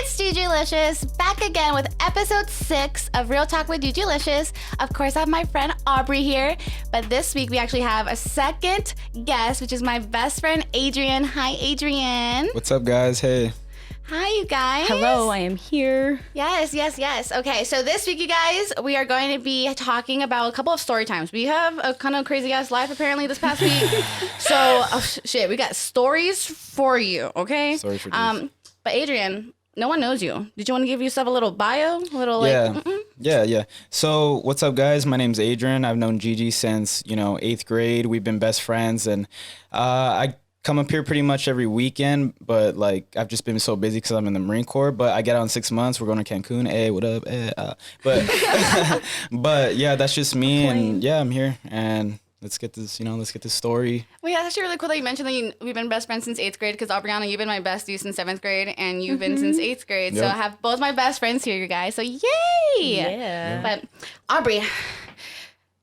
It's Gigilicious, back again with episode 6 of Real Talk with Gigilicious. Of course, I have my friend Aubrey here, but this week we actually have a second guest, which is my best friend Adrian. Hi, Adrian. What's up, guys? Hey. Hi, you guys. Hello, I am here. Yes. Okay, so this week, you guys, we are going to be talking about a couple of story times. We have a kind of crazy ass life apparently this past week. So, we got stories for you, okay? Sorry for this. But Adrian, no one knows you. Did you want to give yourself a little bio? A little Yeah. So what's up, guys? My name's Adrian. I've known Gigi since, 8th grade. We've been best friends, and I come up here pretty much every weekend, but I've just been so busy because I'm in the Marine Corps. But I get out in 6 months. We're going to Cancun. Hey, what up? But yeah, that's just me, and yeah, I'm here, and let's get this story. Well, yeah, it's actually really cool that you mentioned that we've been best friends since 8th grade, because Aubriana, you've been my bestie since 7th grade, and you've been since 8th grade. Yep. So I have both my best friends here, you guys. So yay! Yeah. But Aubrey,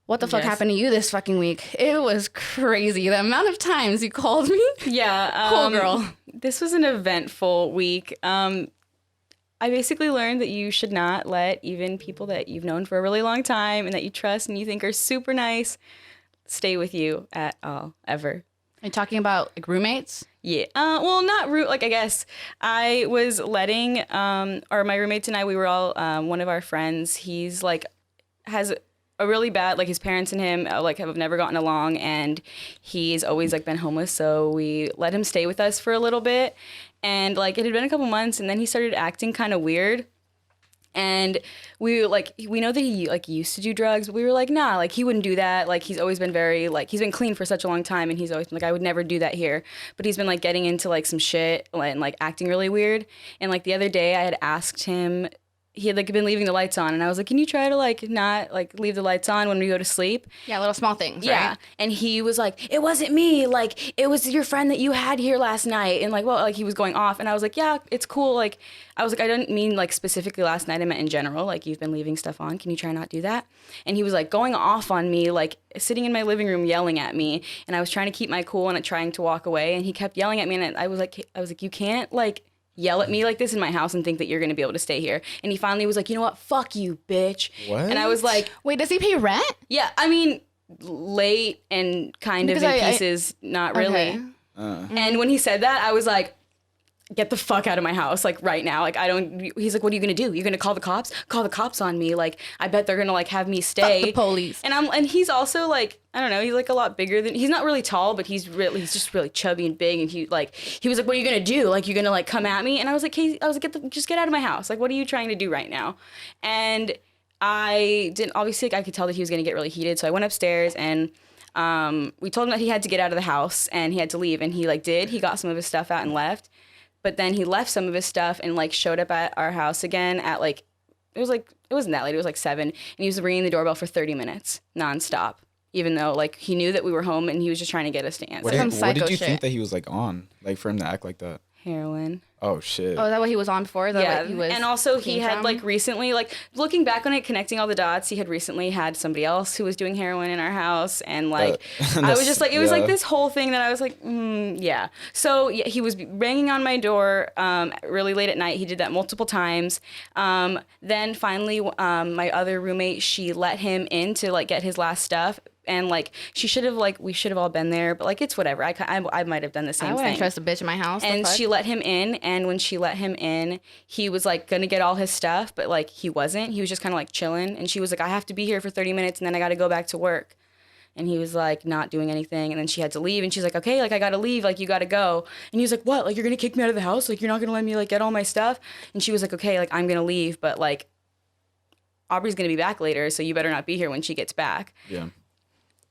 what the fuck happened to you this fucking week? It was crazy. The amount of times you called me. Yeah. Cool girl. This was an eventful week. I basically learned that you should not let even people that you've known for a really long time and that you trust and you think are super nice stay with you at all, ever. Are you talking about roommates? Yeah. Well, not I guess I was letting, or my roommates and I, we were all, one of our friends, he's has a really bad, his parents and him, have never gotten along, and he's always, been homeless, so we let him stay with us for a little bit, and, it had been a couple months, and then he started acting kind of weird, and we know that he, used to do drugs, but we were like, nah, he wouldn't do that, he's always been very, he's been clean for such a long time, and he's always been I would never do that here, but he's been, getting into, some shit, and, acting really weird, and, the other day, I had asked him, he had been leaving the lights on, and I was like, can you try to not leave the lights on when we go to sleep? Yeah, little small things, Yeah. right? And he was like, it wasn't me, it was your friend that you had here last night, and he was going off, and I was like, yeah, it's cool, I was like, I didn't mean specifically last night, I meant in general, you've been leaving stuff on, can you try not do that? And he was going off on me, sitting in my living room yelling at me, and I was trying to keep my cool and trying to walk away, and he kept yelling at me, and I was like, you can't yell at me like this in my house and think that you're going to be able to stay here. And he finally was like, you know what? Fuck you, bitch. What? And I was like, wait, does he pay rent? yeah, I mean, late and kind of in pieces, not really. Okay. And when he said that, I was like, get the fuck out of my house, right now. He's like, what are you going to do? You're going to call the cops? Call the cops on me. I bet they're going to have me stay. Fuck the police. And he's also I don't know, he's a lot bigger than, he's not really tall, but he's just really chubby and big. And he was like, what are you going to do? You're going to come at me? And I was like, Casey, just get out of my house. What are you trying to do right now? And I didn't, obviously I could tell that he was going to get really heated. So I went upstairs and we told him that he had to get out of the house and he had to leave. And he did. He got some of his stuff out and left. But then he left some of his stuff and showed up at our house again at it wasn't that late, it was 7, and he was ringing the doorbell for 30 minutes nonstop, even though he knew that we were home and he was just trying to get us to answer. What did you think that he was on, for him to act like that? Heroin. Oh shit. Oh, is that what he was on before? Yeah, he was and also he had from? Recently, looking back on it, connecting all the dots, he had recently had somebody else who was doing heroin in our house, and I was just it was this whole thing that I was yeah. So yeah, he was banging on my door really late at night. He did that multiple times. Then finally, my other roommate, she let him in to get his last stuff. And she should have we should have all been there, but it's whatever. I might have done the same I thing. wouldn't trust a bitch in my house. And she let him in, and when she let him in, he was gonna get all his stuff, but he wasn't. He was just kind of chilling, and she was like, I have to be here for 30 minutes, and then I got to go back to work. And he was not doing anything, and then she had to leave, and she's like, okay, I gotta leave, you gotta go. And he was like, what? You're gonna kick me out of the house? You're not gonna let me get all my stuff? And she was like, okay, I'm gonna leave, but Aubrey's gonna be back later, so you better not be here when she gets back. Yeah.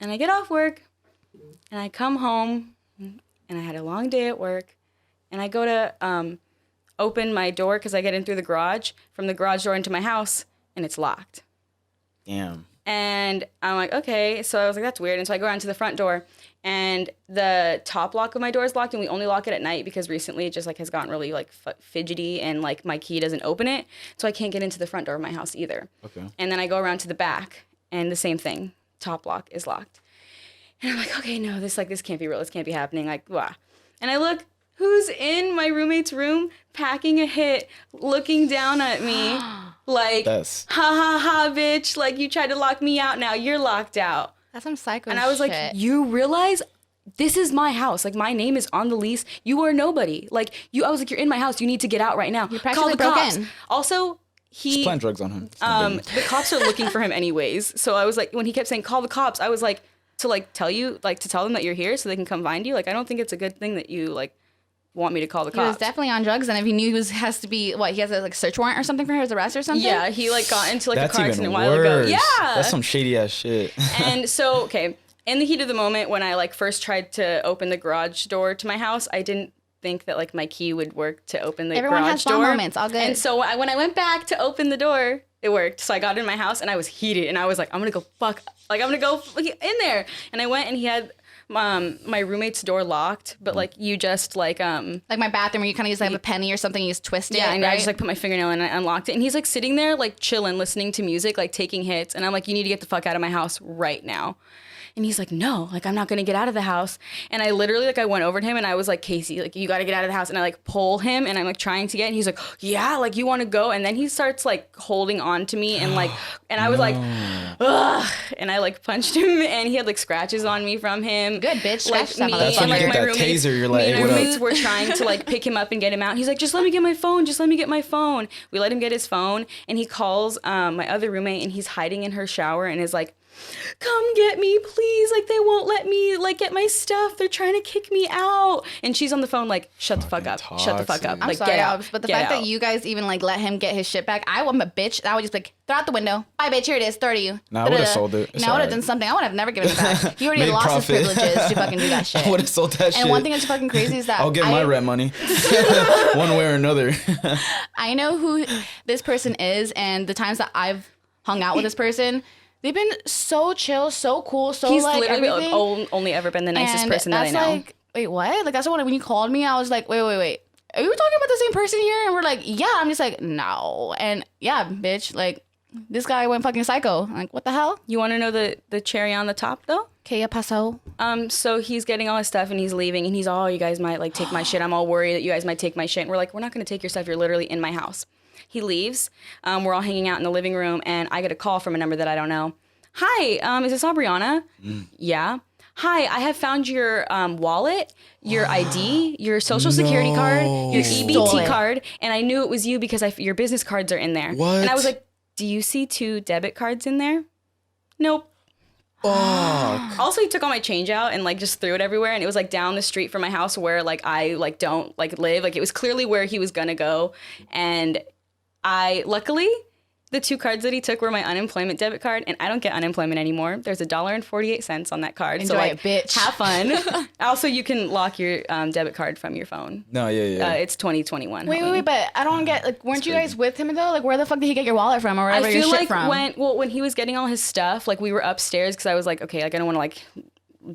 And I get off work, and I come home, and I had a long day at work, and I go to open my door because I get in through the garage, from the garage door into my house, and it's locked. Damn. And I'm like, okay. So I was like, that's weird. And so I go around to the front door, and the top lock of my door is locked, and we only lock it at night because recently it just has gotten really fidgety, and my key doesn't open it, so I can't get into the front door of my house either. Okay. And then I go around to the back, and the same thing. Top lock is locked. And I'm like, okay, no, this can't be real. This can't be happening. Wow. And I look who's in my roommate's room packing a hit, looking down at me like, ha ha ha, bitch. Like, you tried to lock me out. Now you're locked out. That's some psycho And I was shit. like, you realize this is my house. Like, my name is on the lease. You are nobody. Like, I was like, you're in my house. You need to get out right now. You Call practically the broke cops. in. Also, Just playing drugs on him. the cops are looking for him anyways. So I was like, when he kept saying, call the cops, I was like, to like tell you, like to tell them that you're here so they can come find you. Like, I don't think it's a good thing that you like want me to call the He was cops. definitely on drugs, and if he knew he has to be, he has a like search warrant or something for his arrest or something? Yeah, he like got into like That's a car even accident a while worse. ago. Yeah. That's some shady ass shit. And so, okay, in the heat of the moment when I like first tried to open the garage door to my house, I didn't think that like my key would work to open the Everyone garage has door. small moments, all good. And so when I went back to open the door, it worked. So I got in my house and I was heated and I was like, I'm gonna go in there. And I went and he had my roommate's door locked, but like you just like Like my bathroom where you kind of use like a penny or something, you just twist it. yeah, and right? I just like put my fingernail in and I unlocked it. And he's like sitting there like chilling, listening to music, like taking hits. And I'm like, you need to get the fuck out of my house right now. And he's like, no, like, I'm not going to get out of the house. And I literally, like, I went over to him and I was like, Casey, like, you got to get out of the house. And I like pull him and I'm like trying to get, and he's like, yeah, like, you want to go? And then he starts like holding on to me and like, and I was like, ugh. And I like punched him and he had like scratches on me from him. Good, bitch. Scratch that That's when you get that taser, you're like, me hey, and what my up? roommates were trying to like pick him up and get him out. He's like, just let me get my phone. Just let me get my phone. We let him get his phone and he calls my other roommate and he's hiding in her shower and is like, come get me, please. Like, they won't let me like get my stuff. They're trying to kick me out. And she's on the phone like, shut the fuck up. Shut the fuck up. I'm Like, sorry, get out. Obs, but the Get fact out. that you guys even like let him get his shit back, I want a bitch. I would just be like, throw out the window. Bye, bitch. Here it is. Throw it to you. Nah, I would've sold it. It's No, I would have alright. done something. I would have never given it back. He already Made lost profit. his privileges to fucking do that shit. I would have sold that shit. And one thing that's fucking crazy is that I'll get my rent money one way or another. I know who this person is, and the times that I've hung out with this person, they've been so chill, so cool, so He's like literally everything. only ever been the nicest And person that I that's know. like, wait, what? Like that's what when you called me, I was like, wait. Are you talking about the same person here? And we're like, yeah. I'm just like, no. And yeah, bitch, like this guy went fucking psycho. I'm like, what the hell? You want to know the cherry on the top though? Que paso? So he's getting all his stuff and he's leaving and he's all, you guys might like take my shit. I'm all worried that you guys might take my shit. And we're like, we're not going to take your stuff. You're literally in my house. He leaves. We're all hanging out in the living room and I get a call from a number that I don't know. Hi, is this Aubriana? Yeah. Hi, I have found your wallet, your ID, your social security card, your Stole EBT it. card, and I knew it was you because your business cards are in there. What? And I was like, do you see 2 debit cards in there? Nope. Fuck. Also, he took all my change out and like just threw it everywhere, and it was like down the street from my house where like I like don't like live. Like it was clearly where he was gonna go, and I luckily the 2 cards that he took were my unemployment debit card, and I don't get unemployment anymore. There's $1.48 on that card. Enjoy so like, it, bitch. have fun. Also, you can lock your debit card from your phone. No, yeah. It's 2021. Wait, but I don't get like, weren't you guys with him though? Like, where the fuck did he get your wallet from or wherever I your feel shit like from? when he was getting all his stuff, like we were upstairs because I was like, okay, like I don't want to like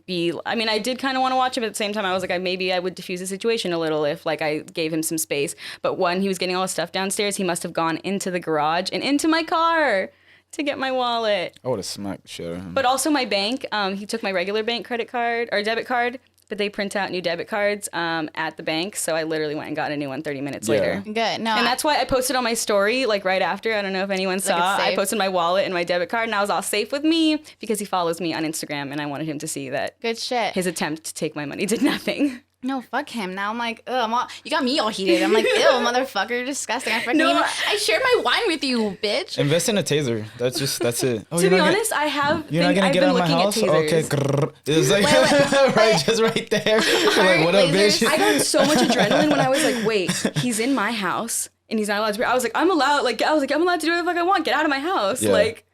be. I mean, I did kind of want to watch him, but at the same time, I was like, maybe I would diffuse the situation a little if like I gave him some space. But when he was getting all his stuff downstairs, he must have gone into the garage and into my car to get my wallet. I would have smacked the shit out of him. But also my bank, he took my regular bank credit card or debit card, but they print out new debit cards at the bank. So I literally went and got a new one 30 minutes later. Good. No, And that's why I posted on my story, like right after. I don't know if anyone saw. it's I safe. posted my wallet and my debit card, and I was all safe with me because he follows me on Instagram, and I wanted him to see that good shit. his attempt to take my money did nothing. No, fuck him. Now I'm like, ugh, you got me all heated. I'm like, ew, motherfucker, disgusting. I freaking I shared my wine with you, bitch. Invest in a taser. That's it. Oh, To be honest, I have. You're not gonna I've get been out of my looking house? at tasers. Okay. Grrr. It's like right, just right there. You're like, what up, lasers. bitch? I got so much adrenaline when I was like, wait, he's in my house and he's not allowed to be. I was like, I'm allowed to do whatever the fuck I want. Get out of my house. Yeah. Like,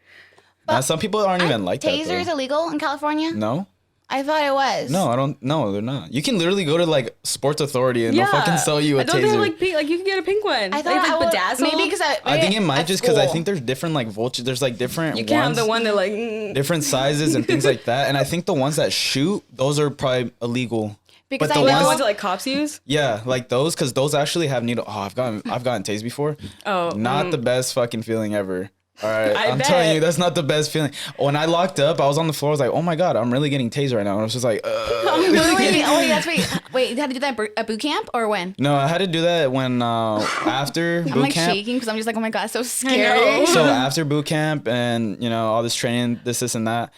Now, some people aren't even like that. Taser is though. illegal in California? No. I thought it was. No, I don't. No, they're not. You can literally go to like Sports Authority and they'll fucking sell you a don't they have taser. like pink? Like you can get a pink one. I thought they have, I like would, bedazzled. maybe because I think it might at just because I school. think there's different like vultures. There's like different you can have ones, the one that like. different sizes and things like that. And I think the ones that shoot, those are probably illegal. Because but I the know- The ones, ones that like cops use. yeah, like those, because those actually have needle. Oh, I've gotten tased before. Oh, not the best fucking feeling ever. All right, I'm telling you, that's not the best feeling. When I locked up, I was on the floor. I was like, "Oh my god, I'm really getting tased right now." And I was just like, wait, that's wait. You had to do that at boot camp or when? No, I had to do that when after boot I'm like camp. shaking because I'm just like, oh my god, so scary. So after boot camp and all this training, this and that,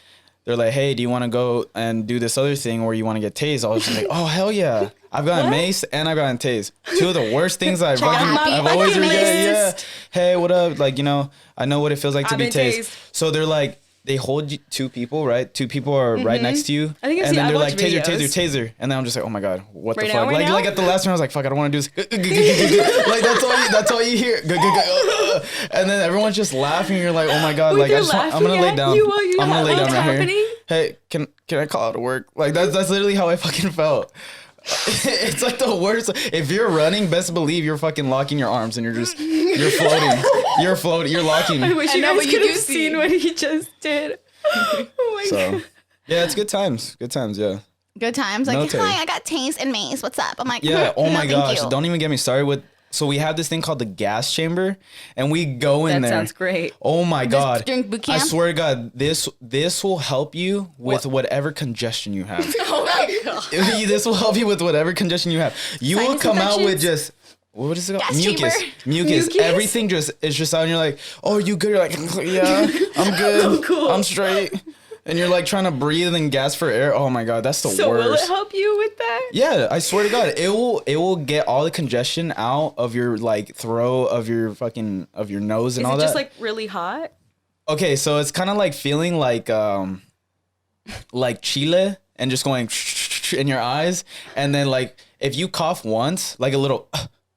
they're like, "Hey, do you want to go and do this other thing where you want to get tased?" I was just like, "Oh hell yeah!" I've gotten maced and I've gotten tased. Two of the worst things I've always regretted. Yeah. Hey, what up? Like, I know what it feels like to be tased. So they're like, they hold two people, right? Two people are right next to you. I think and then they're like, videos. taser. And then I'm just like, oh my God, what the fuck? Right now? Like at the last one, I was like, fuck, I don't want to do this. Like that's all you hear. And then everyone's just laughing. You're like, oh my God. Like I'm going to lay down. I'm going to lay down right here. Hey, can I call out of work? Like that's literally how I fucking felt. It's like the worst. If you're running, best believe you're fucking locking your arms and you're floating. You're floating. You're locking. I wish you guys could have seen what he just did. Oh my God. Yeah, it's good times. Good times, yeah. Good times. Like, hi, I got tased and mace. What's up? I'm like, yeah. Oh my thank gosh. you. Don't even get me started with. So we have this thing called the gas chamber, and we go in there. That sounds great. Oh my God. During boot camp? I swear to God, this will help you with whatever congestion you have. Oh my God. This will help you with whatever congestion you have. You will come out with infections? just what is it called? Gas Mucus. Everything is just out, and you're like, oh, you good? You're like, yeah, I'm good. Oh, cool. I'm straight. And you're like trying to breathe and gasp for air. Oh my God, that's the worst. So will it help you with that? Yeah, I swear to God, it will get all the congestion out of your like throat, of your nose and all that. Is it just like really hot? Okay, so it's kind of like feeling like Chile and just going in your eyes, and then like if you cough once, like a little.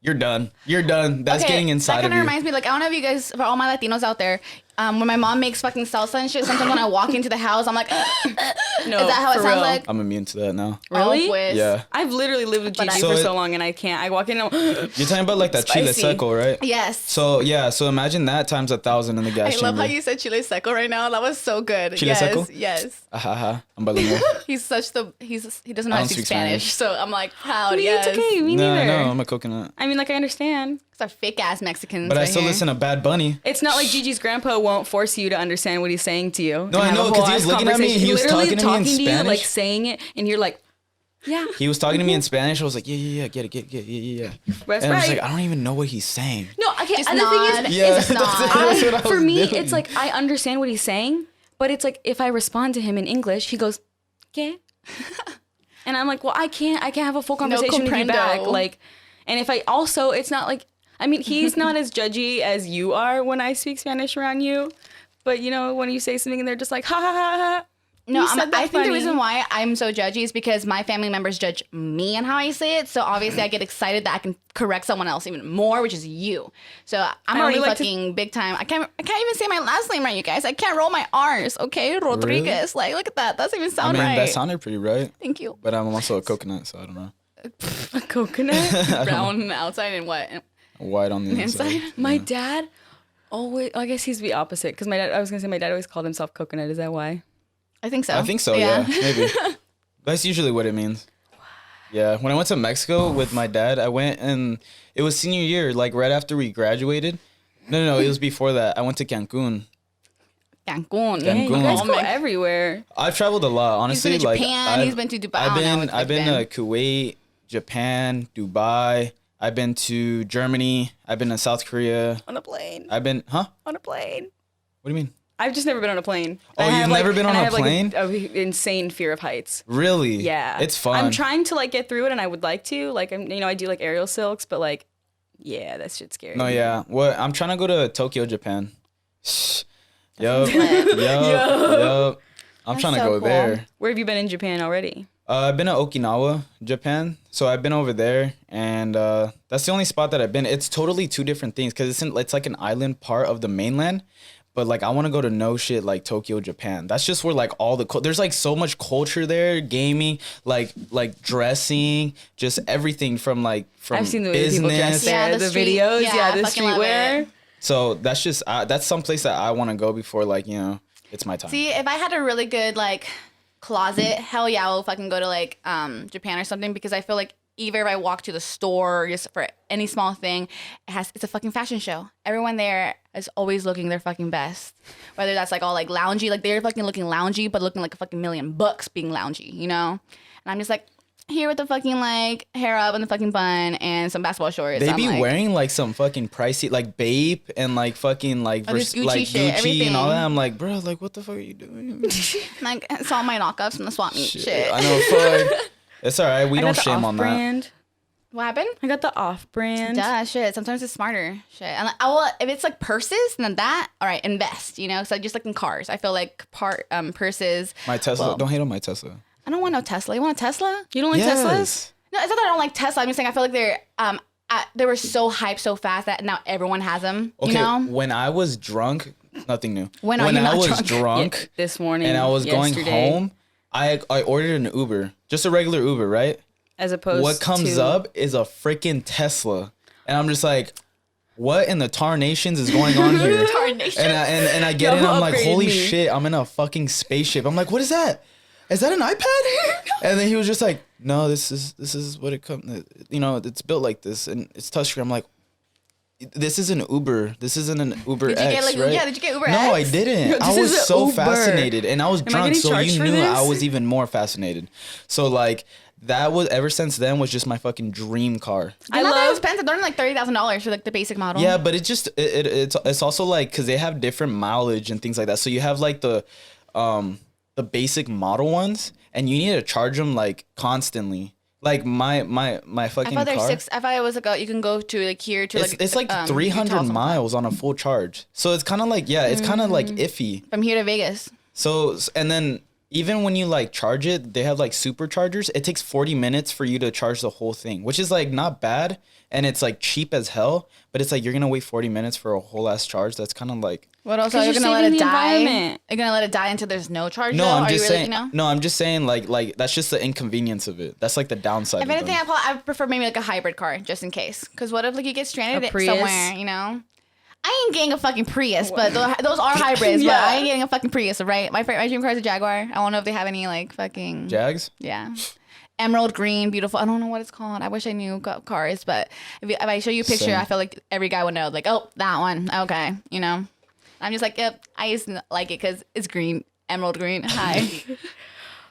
You're done. That's getting inside of you. That kind of reminds me, like, I don't know if you guys, for all my Latinos out there, when my mom makes fucking salsa and shit, sometimes when I walk into the house, I'm like, No, is that how it sounds like? I'm immune to that now. Really? Always. Yeah. I've literally lived with Gigi for so long and I can't. I walk in and You're talking about like that Chile seco, right? Yes. So yeah, so imagine that times 1,000 in the gas chamber. I love how you said Chile seco right now. That was so good. Chile seco? Yes. I'm bilingual. He doesn't know how to speak Spanish. So I'm like proud. It's okay. Me neither. No, I'm a coconut. I mean, like, I understand. It's our fake ass Mexicans. But right I still here. listen to Bad Bunny. It's not like Gigi's grandpa won't force you to understand what he's saying to you. No, I know, because he was looking at me and he was talking to me in you, Spanish. like saying it, and you're like, yeah. He was talking to me in Spanish. I was like, yeah, get it, yeah. That's and I was right. like, I don't even know what he's saying. No, okay. Just And nod. the thing is, Yeah, It's not. that's what I for was me, doing. it's like I understand what he's saying, but it's like if I respond to him in English, he goes, "¿Qué?" And I'm like, well, I can't have a full conversation with you back. comprendo. Like, and if I also, it's not like, I mean, he's not as judgy as you are when I speak Spanish around you, but when you say something and they're just like, ha ha ha ha. No, You said that I think the funny. reason why I'm so judgy is because my family members judge me and how I say it. So obviously I get excited that I can correct someone else even more, which is you. So I'm I already only like fucking big time. I can't even say my last name right, you guys. I can't roll my R's, okay? Rodriguez. Like, look at that. That doesn't even sound right. That sounded pretty right. Thank you. But I'm also a coconut, so I don't know. A coconut. Brown on the outside and what? White on the inside. Inside? My dad always, I guess he's the opposite because I was going to say my dad always called himself coconut. Is that why? I think so. I think so, yeah. Maybe. That's usually what it means. Yeah. When I went to Mexico with my dad, I went and it was senior year, like right after we graduated. No, it was before that. I went to Cancun. Cancun. Yeah, you guys Cancun. go everywhere. I've traveled a lot, honestly. He's been to like Japan. He's been to Dubai. I've been to Kuwait, Japan, Dubai. I've been to Germany. I've been to South Korea. On a plane. On a plane. What do you mean? I've just never been on a plane. Oh, And I you've have, never been on and I a have, like, plane? a insane fear of heights. Really? Yeah. It's fun. I'm trying to like get through it and I would like to. Like I do like aerial silks, but like, yeah, that shit's scary. No, yeah. Well, I'm trying to go to Tokyo, Japan. Yup. I'm trying to so go cool. there. Where have you been in Japan already? I've been to Okinawa, Japan. So I've been over there, and that's the only spot that I've been. It's totally two different things because it's like an island part of the mainland. But like I want to go to no shit like Tokyo, Japan. That's just where like all the there's like so much culture there, gaming, like dressing, just everything from I've seen the way business. people dress there, Yeah, the street- videos, yeah, the I fucking love streetwear. it. So that's just that's some place that I want to go before it's my time. See, if I had a really good like closet, hell yeah, I'll fucking go to like Japan or something because I feel like Either if I walk to the store or just for any small thing, it's a fucking fashion show. Everyone there is always looking their fucking best. Whether that's like all like loungy, like they're fucking looking loungy, but looking like a fucking million bucks being loungy, you know? And I'm just like here with the fucking like hair up and the fucking bun and some basketball shorts. They I'm be like, wearing like some fucking pricey like Bape and like fucking like this Gucci like shit, Gucci and all everything. that. I'm like, bro, like what the fuck are you doing? like it's all my knockoffs from the swap meet shit. I know, fuck. It's all right. We I don't got the shame on that. off-brand. What happened? I got the off-brand. Duh, shit. Sometimes it's smarter. Shit. And like, I will, if it's like purses, then that, all right, invest, you know? So just like in cars, I feel like purses. My Tesla. Well, Don't hate on my Tesla. I don't want no Tesla. You want a Tesla? You don't like Teslas? No, it's not that I don't like Tesla. I'm just saying I feel like they were so hyped so fast that now everyone has them, Okay, you know? when I was drunk, nothing new. When are you I not was drunk? Yeah, this morning. and I was going yesterday, home, I ordered an Uber, just a regular Uber, right? As opposed What comes to, up is a freaking Tesla, and I'm just like, what in the tarnations is going on here? Tarnations. And I get Yo, in, who I'm like, upgraded holy me? shit, I'm in a fucking spaceship. I'm like, what is that? Is that an iPad? And then he was just like, no, this is what it comes. You know, it's built like this, and it's touchscreen. I'm like, this is an Uber. This isn't an Uber Did you X, get like, right? yeah, did you get Uber X? No, I didn't. Yo, I this was is so Uber. fascinated, and I was Am I drunk, getting so charged you for knew this? I was even more fascinated. So like that was ever since then was just my fucking dream car. They're not that expensive. They're only like $30,000 for like the basic model. Yeah, but it's also like because they have different mileage and things like that. So you have like the basic model ones, and you need to charge them like constantly. Like my fucking I thought car. I thought it was like you can go to like here to It's like Utah 300 something. miles on a full charge. So it's kind of like it's kind of like iffy. From here to Vegas. So and then even when you like charge it, they have like superchargers. It takes 40 minutes for you to charge the whole thing, which is like not bad, and it's like cheap as hell. But it's like you're gonna wait 40 minutes for a whole ass charge. That's kind of like What else? Are 'Cause you you're gonna let saving it the die? environment. You're gonna let it die until there's no charge? no. though? I'm Are just you saying. Really, No, I'm just saying like that's just the inconvenience of it. That's like the downside. If of anything, them. I prefer maybe like a hybrid car just in case. Because what if like you get stranded A Prius? somewhere? You know. I ain't getting a fucking Prius, but those are hybrids. But Yeah. I ain't getting a fucking Prius, right? My dream car is a Jaguar. I don't know if they have any like fucking Jags. yeah. Emerald green, beautiful. I don't know what it's called. I wish I knew cars, but if I show you a picture, Same. I feel like every guy would know. Like, oh, that one. Okay, you know. I'm just like, yep. I just like it because it's green, emerald green. Hi.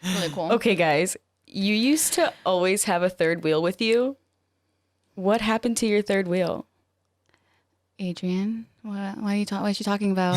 Really cool. Okay, guys, you used to always have a third wheel with you. What happened to your third wheel? Adrian, what is she talking about?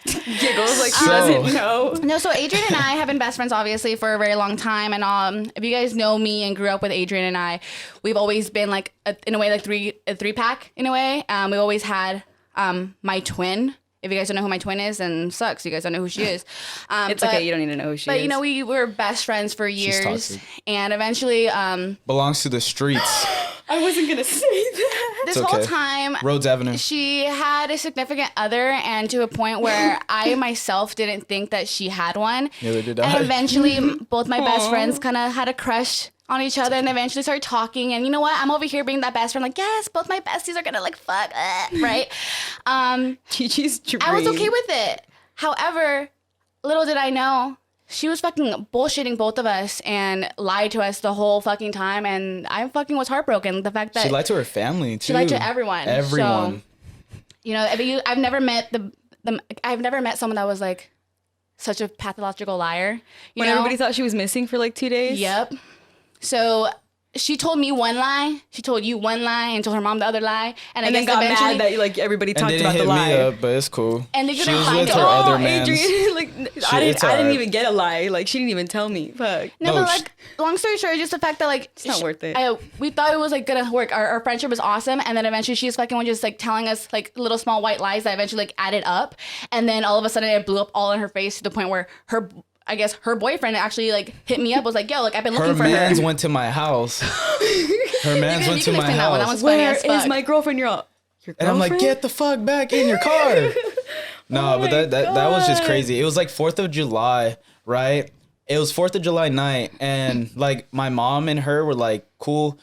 Giggles like she So- doesn't know. No, so Adrian and I have been best friends obviously for a very long time, and if you guys know me and grew up with Adrian and I, we've always been like in a way like a three pack in a way. We always had my twin. If you guys don't know who my twin is, then sucks. You guys don't know who she is. It's okay. You don't need to know who she is. But you know, we were best friends for years, toxic. and eventually, Belongs to the streets. I wasn't gonna say that. this It's whole okay. time, Rhodes Avenue. she had a significant other, and to a point where I myself didn't think that she had one. Neither did And I. eventually, both my best friends kind of had a crush on each other, and eventually started talking. And you know what? I'm over here being that best friend, like, yes, both my besties are gonna like fuck, right? Gigi's dream. I was okay with it. However, little did I know, she was fucking bullshitting both of us and lied to us the whole fucking time. And I fucking was heartbroken. The fact that She lied to her family too. she lied to everyone. Everyone. So, you know, I've never met I've never met someone that was like such a pathological liar. You When know? everybody thought she was missing for like 2 days. Yep. So she told me one lie, she told you one lie, and told her mom the other lie, and I And then guess got eventually, mad that like everybody And talked didn't about hit the lie. me up, but it's cool. And they she couldn't was find with it. her Oh, other man. Adrian, like I it's didn't alright. even get a lie. Like she didn't even tell me. Fuck. No, No, but like, long story short, just the fact that like It's not worth it. We thought it was like gonna work. Our friendship was awesome, and then eventually she was fucking just like telling us like little small white lies that eventually like added up, and then all of a sudden it blew up all in her face to the point where I guess her boyfriend actually like hit me up, was like, yo, like I've been Her looking for mans her. went to my house. Her mans went to my explain that one. That house. one's funny Where as fuck. is my girlfriend? You're all. Your And I'm like, girlfriend? get the fuck back in your car. No, but that was just God. crazy. It was like 4th of July, right? It was 4th of July night, and like my mom and her were like cool.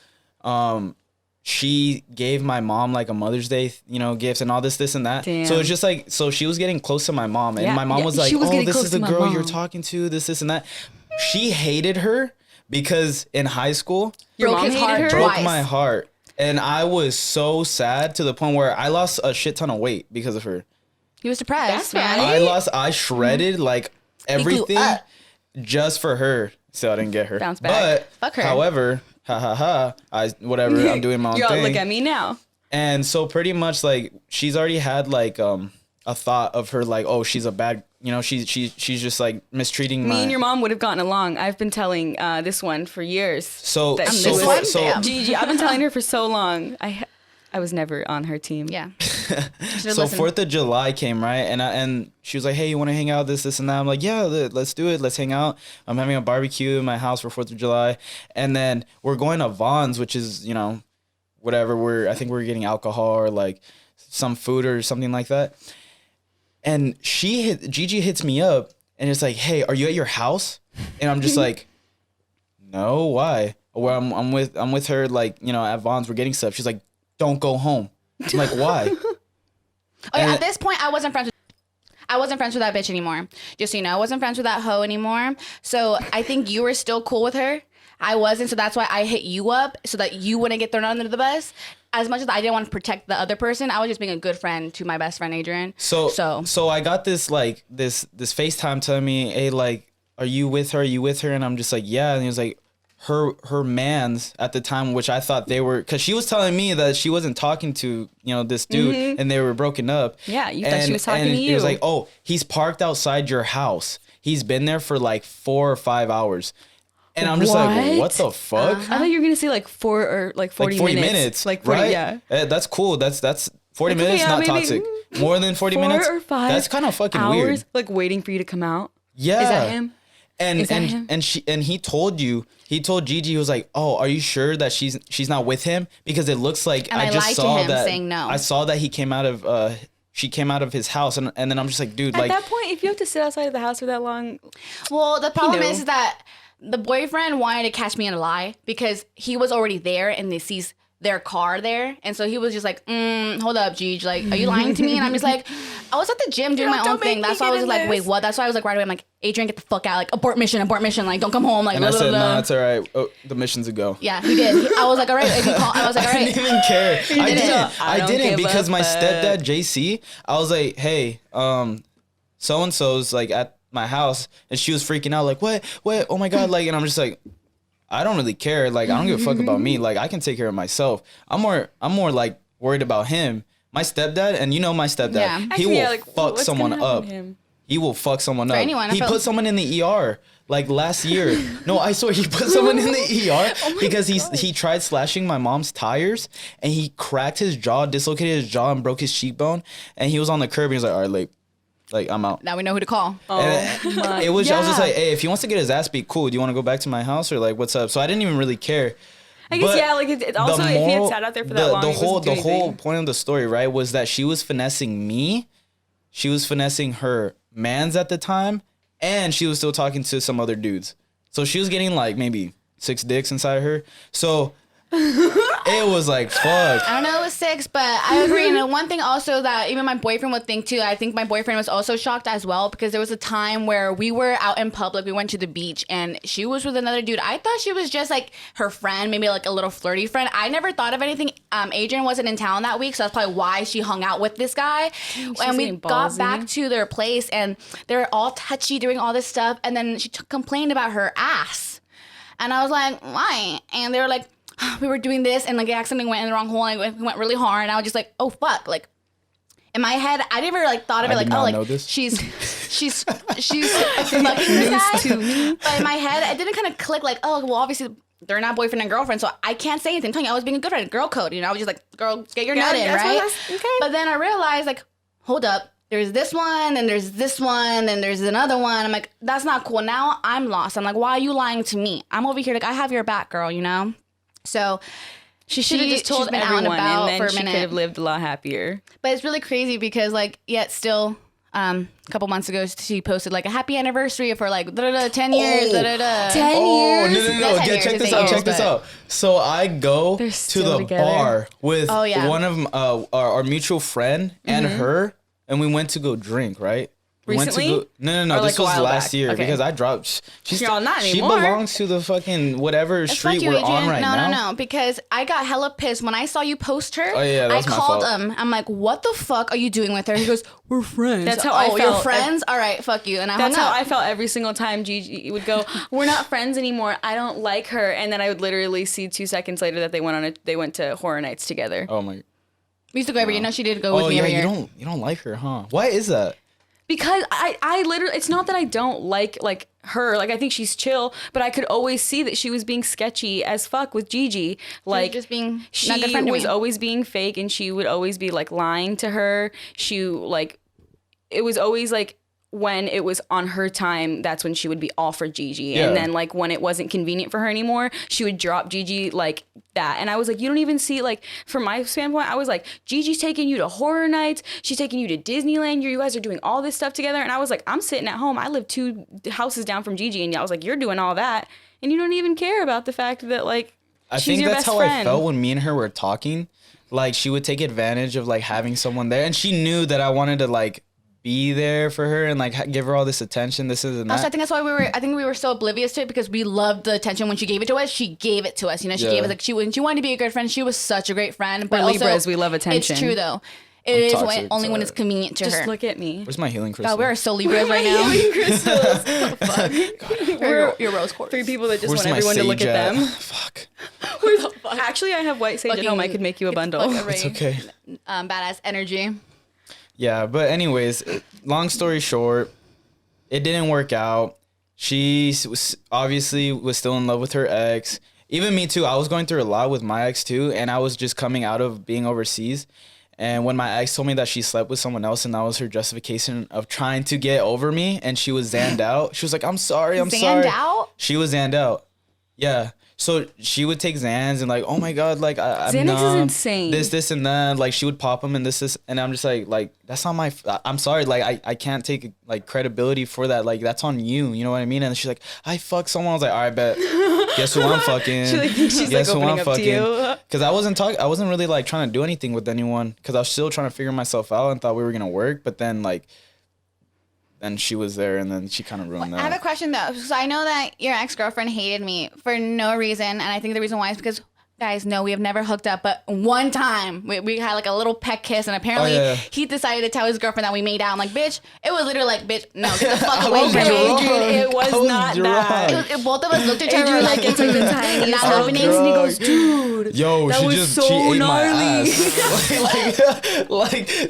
She gave my mom like a Mother's Day, gifts and all this and that. Damn. So it's just like, so she was getting close to my mom, and Yeah, my mom yeah, was like, she was oh, getting this close is the to my girl you're mom. talking to, this and that. She hated her because in high school, Your Broke mom his hated heart. her? broke Twice. my heart. And I was so sad to the point where I lost a shit ton of weight because of her. He was depressed, That's man. right. I shredded like everything up. just for her. So I didn't get her. Bounce back. Fuck her. However, whatever, I'm doing my own You're all, thing. look at me now. And so pretty much like she's already had like a thought of her like, oh, she's a bad, she's just like mistreating Me and your mom would have gotten along. I've been telling this one for years. So that so she for- was- so Damn. Gigi, I've been telling her for so long. I was never on her team. Yeah. So 4th of July came, right? And she was like, hey, you want to hang out, this and that? I'm like, yeah, let's do it. Let's hang out. I'm having a barbecue in my house for 4th of July. And then we're going to Vaughn's, which is, whatever. I think we're getting alcohol or like some food or something like that. And Gigi hits me up and it's like, hey, are you at your house? And I'm just like, no, why? Well, I'm with her, like, at Vaughn's, we're getting stuff. She's like, don't go home. I'm like, why? Oh, yeah, at this point, I wasn't friends with that bitch anymore. Just so you know, I wasn't friends with that hoe anymore. So I think you were still cool with her. I wasn't, so that's why I hit you up so that you wouldn't get thrown under the bus. As much as I didn't want to protect the other person, I was just being a good friend to my best friend Adrian. So I got this like this FaceTime telling me, hey, like, are you with her? Are you with her? And I'm just like, yeah. And he was like, her mans at the time, which I thought they were, because she was telling me that she wasn't talking to this dude and they were broken up. Yeah, you thought she was talking to And he was you. like, oh, he's parked outside your house. He's been there for like 4 or 5 hours. And I'm just like, What? what the fuck? I thought you were gonna say like 4 or like 40, Like 40 minutes. minutes. Like 40, right? yeah. That's cool. That's 40 Like, minutes, yeah, not maybe, toxic. More than 40 4 minutes. or 5 That's kind of fucking hours, weird. like waiting for you to come out. Yeah. Is that him? And Is that him? he told Gigi, he was like, oh, are you sure that she's not with him? Because it looks like And I just lied to saw him that saying no. I saw that he came out of she came out of his house and then I'm just like, dude, At like that point, if you have to sit outside of the house for that long, Well, the problem knew. is that the boyfriend wanted to catch me in a lie because he was already there and they sees their car there. And so he was just like, hold up, Gigi, like, are you lying to me? And I'm just like, I was at the gym doing my own don't make thing. me That's why I get was in like, this. wait, what? That's why I was like, right away, I'm like, Adrian, get the fuck out. Like, abort mission, like, don't come home. Like, and I blah, said, blah, no, blah. that's all right. Oh, the mission's a go. Yeah, he did. I was like, all right. If you call, I was like, all I didn't right. even care. I didn't. didn't. I I don't didn't give because a my fuck. stepdad JC, I was like, hey, so and so's like at my house, and she was freaking out, like, what, oh my god, like, and I'm just like, I don't really care, like, I don't give a fuck about me, like, I can take care of myself. I'm more like worried about him. My stepdad, and my stepdad, Yeah. he Actually, will yeah, like, fuck what's someone gonna happen up. to him? He will fuck someone up. anyone, I He felt- put someone in the ER like last year. No, I swear he put someone in the ER because he tried slashing my mom's tires and he cracked his jaw, dislocated his jaw, and broke his cheekbone. And he was on the curb. And he was like, "All right, like I'm out." Now we know who to call. And my- it was. I was just yeah. like, "Hey, if he wants to get his ass beat, cool. Do you want to go back to my house or like what's up?" So I didn't even really care. I guess, But yeah, like, it's also, the if he had moral- sat out there for that long, the it whole wasn't the doing whole anything. point of the story, right, was that she was finessing me, she was finessing her mans at the time, and she was still talking to some other dudes. So she was getting like maybe 6 dicks inside of her. So it was like fuck. I don't know, it was 6, but I agree. And the one thing also that even my boyfriend would think too, I think my boyfriend was also shocked as well because there was a time where we were out in public, we went to the beach and she was with another dude. I thought she was just like her friend, maybe like a little flirty friend. I never thought of anything. Adrian wasn't in town that week, so that's probably why she hung out with this guy. And we getting got ballsy. back to their place and they were all touchy doing all this stuff. And then she complained about her ass. And I was like, why? And they were like, we were doing this and like it accidentally went in the wrong hole and it went really hard and I was just like, oh fuck, like in my head I never like thought of it I like, did oh not like know this. she's fucking this guy. to me. But in my head it didn't kind of click like, oh well obviously they're not boyfriend and girlfriend, so I can't say anything. I'm telling you, I was being a good friend, girl code, I was just like, girl, get your nut in, that's right? what okay. But then I realized like, hold up, there's this one, and there's this one, and there's another one. I'm like, that's not cool. Now I'm lost. I'm like, why are you lying to me? I'm over here like, I have your back, girl, So She should have just told she's been out and everyone, about and for then a she could minute. have lived a lot happier. But it's really crazy because like, yet still, a couple months ago, she posted like a happy anniversary for like 10 years. 10 Oh, years. no. Not 10 Yeah, years, check it's this 8 out. years, Check this but- out. So I go They're to still the together. bar with Oh, yeah. one of our mutual friend and her, and we went to go drink, right? We went to Recently? no. Or, like, This a was while last back? year Okay. because I dropped. Y'all not She anymore. belongs to the fucking whatever Fuck street you, we're on Adrian. right now. No, because I got hella pissed when I saw you post her. Oh, yeah, that I was my called fault. him. I'm like, what the fuck are you doing with her? He goes, we're friends. That's how oh, I you're felt. friends? All right, fuck you. And I That's hung how up. I felt every single time Gigi would go, we're not friends anymore. I don't like her. And then I would literally see 2 seconds later that they went to Horror Nights together. Oh my. We used to go every year. No, she did go with Oh me yeah, every year. you don't like her, huh? Why is that? Because I literally, it's not that I don't like her. Like, I think she's chill, but I could always see that she was being sketchy as fuck with Gigi. Like, just being not she good friend to was me. always being fake, and she would always be like lying to her. It was always like, when it was on her time, that's when she would be all for Gigi. Yeah. And then like when it wasn't convenient for her anymore, she would drop Gigi like that. And I was like, you don't even see, like, from my standpoint, I was like, Gigi's taking you to Horror Nights. She's taking you to Disneyland. You guys are doing all this stuff together. And I was like, I'm sitting at home. I live 2 houses down from Gigi. And I was like, you're doing all that. And you don't even care about the fact that, like, I she's think your that's best how friend. I felt when me and her were talking. Like, she would take advantage of like having someone there, and she knew that I wanted to like be there for her and like give her all this attention. This is and that. Also, I think that's why we were so oblivious to it, because we loved the attention when she gave it to us. She gave it to us. You know, she gave us, like, when she wanted to be a good friend, she was such a great friend. But We're also, Libras, we love attention. It's true though. It is toxic, only when sorry. it's convenient to Just her. look at me. Where's my healing crystal? God, we are so Libras right now. We're Your rose quartz. 3 people that just Where's want my everyone to look sage at them. Fuck. Actually, I have white sage at home. I could make you a bundle. It's okay. Badass energy. Yeah, but anyways, long story short, it didn't work out. She was obviously still in love with her ex. Even me too. I was going through a lot with my ex too, and I was just coming out of being overseas. And when my ex told me that she slept with someone else and that was her justification of trying to get over me, and she was zanned out, she was like, I'm sorry. Zanned out? She was zanned out. Yeah. So she would take Xans and like, oh my God, like I'm Xanax is numb, insane. This and that. Like she would pop them and this, and I'm just like that's not my. I'm sorry, like I can't take like credibility for that. Like that's on you. You know what I mean? And she's like, I fucked someone. I was like, all right, bet. Guess who I'm fucking? She, like, thinks she's, Guess like, who I'm opening up to you. fucking? Because I wasn't really like trying to do anything with anyone. Because I was still trying to figure myself out and thought we were gonna work. But then like. Then she was there, and then she kind of ruined that. I have a question though. So I know that your ex-girlfriend hated me for no reason, and I think the reason why is because, guys, no, we have never hooked up, but one time we had like a little peck kiss, and apparently he decided to tell his girlfriend that we made out. I'm like, bitch, it was literally like, bitch, no, get the fuck away from me. Adrian, it was not that. Both of us looked at each other Adrian, like, it's like the tiniest not little happening. kiss, and he goes, dude, Yo, that she was just so she ate gnarly. my ass.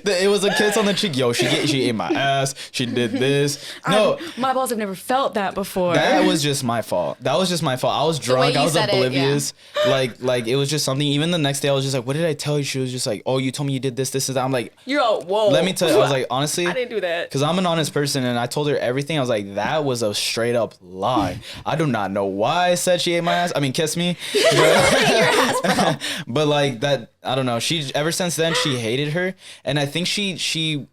It was a kiss on the cheek. Yo, she ate my ass. She did this. No, my balls have never felt that before. that was just my fault. I was drunk. you I was said it, oblivious. Like it was just something. Even the next day, I was just like, "What did I tell you?" She was just like, "Oh, you told me you did this and that." I'm like, You're all, whoa. "Let me tell you." I was like, honestly, I didn't do that. because I'm an honest person, and I told her everything. I was like, that was a straight up lie. I do not know why I said she ate my ass. I mean, kiss me. But like that, I don't know. She ever since then she hated her, and I think she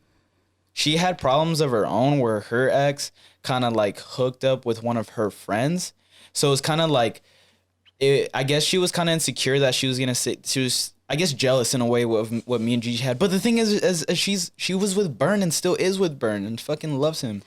had problems of her own where her ex kind of like hooked up with one of her friends. So it's kind of like, I guess she was kind of insecure that she was gonna say, she was, I guess, jealous in a way of what me and Gigi had. But the thing is she was with Bern and still is with Bern and fucking loves him.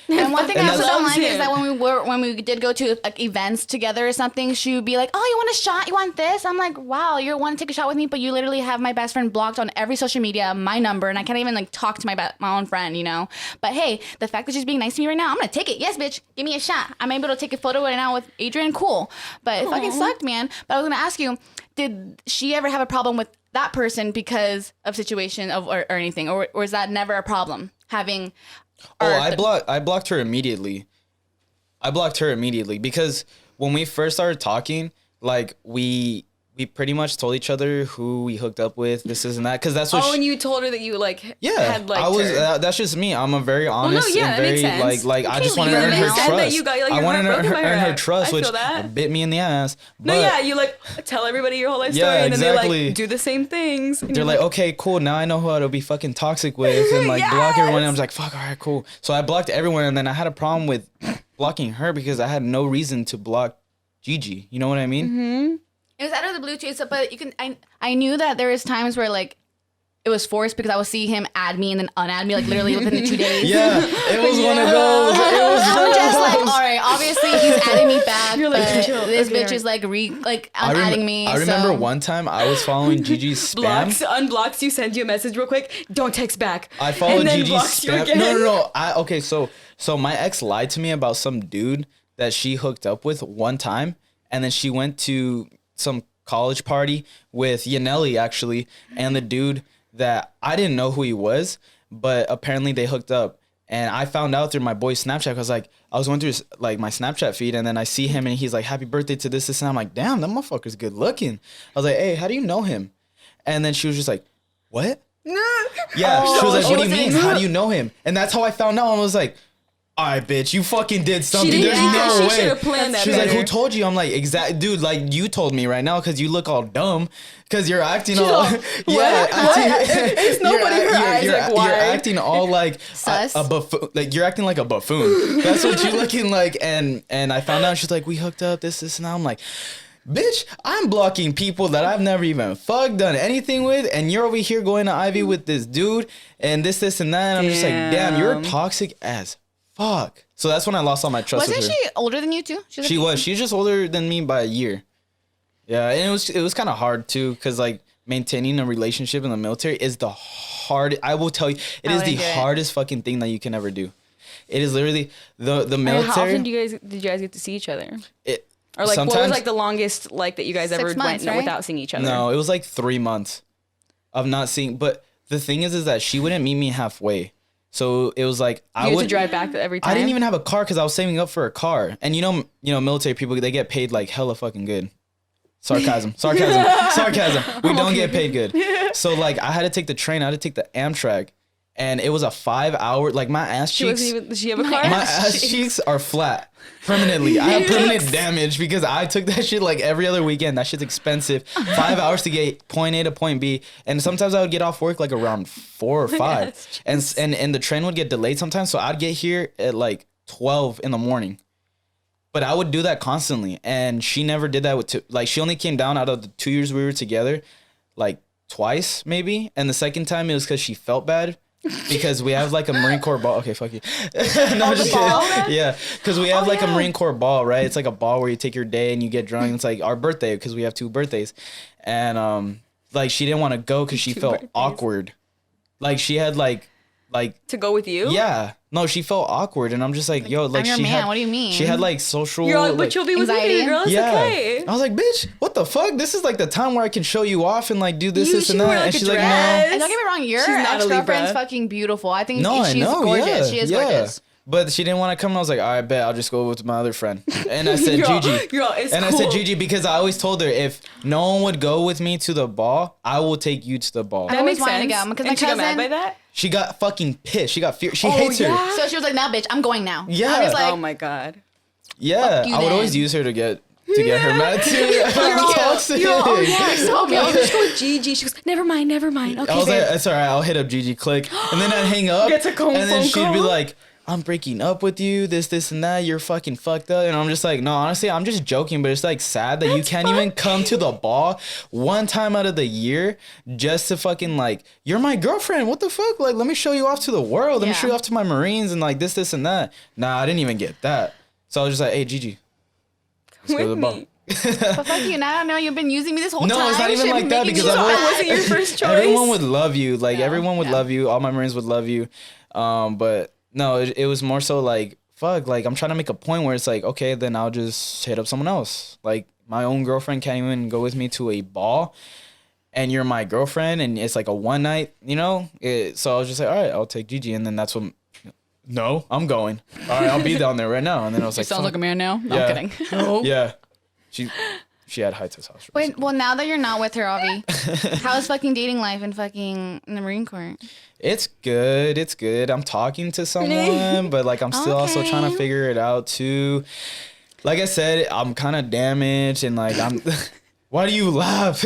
And one thing I also don't loves like is him. that when we did go to like events together or something, she would be like, "Oh, you want a shot? You want this?" I'm like, "Wow, you want to take a shot with me?" But you literally have my best friend blocked on every social media, my number, and I can't even like talk to my own friend, you know. But hey, the fact that she's being nice to me right now, I'm gonna take it. Yes, bitch, give me a shot. I'm able to take a photo right now with Adrian. Cool, but it fucking sucked, man. But I was gonna ask you, did she ever have a problem with that person because of situation or anything, or is that never a problem having? I blocked her immediately. Because when we first started talking, like we pretty much told each other who we hooked up with, this and that, because that's what. Oh, and you told her that you like had liked I was. her. That's just me. I'm a very honest yeah, and that very makes sense. like I just wanted to leave earn it her in. Said that trust. you got, like, I your wanted heart to broken by earn her her. trust, I which feel that. bit me in the ass. No, But yeah, you like tell everybody your whole life story, Yeah, and then they exactly. like do the same things. And they're you're like, okay, cool. Now I know who to be fucking toxic with and like block everyone. And I'm just like, fuck, all right, cool. So I blocked everyone, and then I had a problem with blocking her because I had no reason to block Gigi. You know what I mean? It was out of the blue too. So, but you can. I knew that there was times where like it was forced because I would see him add me and then unadd me like literally within the 2 days. Yeah, it was one of those. It was I'm just like, all right, obviously he's adding me back. You're like, but chill. this Okay, bitch is like I unadding me. I remember so. one time I was following Gigi's spam. Unblocks you, sends you a message real quick. Don't text back. I followed and then Gigi's blocks you spam. again. No. Okay, so my ex lied to me about some dude that she hooked up with one time, and then she went to some college party with Yaneli actually, and the dude that I didn't know who he was, but apparently they hooked up. And I found out through my boy's Snapchat. I was going through like my Snapchat feed, and then I see him, and he's like, "Happy birthday to this." And I'm like, "Damn, that motherfucker's good looking." I was like, "Hey, how do you know him?" And then she was just like, "What?" Yeah, she was like, "What do you mean? How do you know him?" And that's how I found out. I was like, "All right, bitch, you fucking did something. didn't There's think no she way." should have planned that She was like, better. "Who told you?" I'm like, "Exact, dude. Like you told me right now because you look all dumb because you're acting all yeah. It's nobody in her eyes, like, why? You're acting all like Sus. a buffoon. Like you're acting like a buffoon. That's what you're looking like." And I found out she's like, "We hooked up. This, and that." I'm like, "Bitch, I'm blocking people that I've never even done anything with, and you're over here going to Ivy with this dude and this, and that." And I'm just like, "Damn, you're toxic as fuck." So that's when I lost all my trust Wasn't with her. she older than you too? She was. She's just older than me by a year. Yeah, and it was kind of hard too, because like maintaining a relationship in the military is the hard. I will tell you, it is the hardest fucking thing that you can ever do. It is literally the military. How often did you guys get to see each other? Or like, what was sometimes- like the longest like that you guys 6 ever months, went right? without seeing each other? No, it was like 3 months of not seeing. But the thing is that she wouldn't meet me halfway. So it was like You had to drive back every time. I didn't even have a car because I was saving up for a car. And you know, military people, they get paid like hella fucking good. Sarcasm. We don't get paid good. So like I had to take the train. I had to take the Amtrak, and it was a 5-hour. Like my ass cheeks. Does she have a car? My ass cheeks are flat permanently. I have permanent damage because I took that shit like every other weekend. That shit's expensive. 5 hours to get point A to point B, and sometimes I would get off work like around 4 or 5, and the train would get delayed sometimes. So I'd get here at like 12 in the morning. But I would do that constantly, and she never did that like she only came down out of the 2 years we were together, like twice maybe, and the second time it was because she felt bad. Because we have like a Marine Corps ball. Okay, fuck you. No, I'm just kidding. Yeah, because we have like a Marine Corps ball, right? It's like a ball where you take your day and you get drunk. It's like our birthday because we have 2 birthdays, and like she didn't want to go because she felt awkward. Like she had like to go with you? Yeah. No, she felt awkward, and I'm just like, yo, like I'm your she man. had. What do you mean? She had like social. You're all, like, but you'll be with anxiety? me, girl. It's yeah. okay. I was like, bitch, what the fuck? This is like the time where I can show you off and like do this, You should and wear, that. like, And a she's like, dress. no. And don't get me wrong, your She's not a ex-girlfriend's Libra. fucking beautiful. I think No, I she's know. gorgeous. Yeah, She is yeah. gorgeous. But she didn't want to come. And I was like, all right, bet I'll just go with my other friend. And I said, Girl, Gigi. girl, it's and I said, cool. Gigi, because I always told her if no one would go with me to the ball, I will take you to the ball. I always wanted to go because my And she got mad cousin. by that? She got fucking pissed. She got fear. She hates her. yeah. So she was like, "Now, bitch, I'm going now." Yeah. I was like, Oh my god. Yeah, Fuck you I would then. alwayou're always use her to get her mad too. I'm toxic. Oh yeah. so Okay, I'll good. just go with Gigi. She goes, never mind. Okay, I was babe. like, it's all right. I'll hit up Gigi, click, and then I'd hang up, Gets a and then phone she'd be call. like, "I'm breaking up with you. This, and that. You're fucking fucked up." And I'm just like, no, honestly, I'm just joking. But it's like sad that you can't even come to the ball one time out of the year just to fucking like, you're my girlfriend. What the fuck? Like, let me show you off to the world. Let me Yeah. show you off to my Marines and like this, and that. Nah, I didn't even get that. So I was just like, hey, Gigi, let's go to the With ball. me. But fuck you. Now I know you've been using me this whole time. No, it's not even Shit, like that making because me I've so always- mad. Wasn't your first choice? Everyone would love you. Like No, everyone would yeah. love you. All my Marines would love you. But no, it was more so like, fuck, like I'm trying to make a point where it's like, okay, then I'll just hit up someone else. Like my own girlfriend can't even go with me to a ball, and you're my girlfriend, and it's like a one night, you know? So I was just like, all right, I'll take Gigi, and then that's when. No, I'm going. All right, I'll be down there right now. And then I was like, Sounds like a man now. No, Yeah. I'm kidding. yeah, she had high testosterone. Wait, well, now that you're not with her, Avi, how's fucking dating life and fucking in the Marine Corps? It's good. It's good. I'm talking to someone, but like I'm still also Okay. trying to figure it out too. Like I said, I'm kind of damaged and like I'm. Why do you laugh?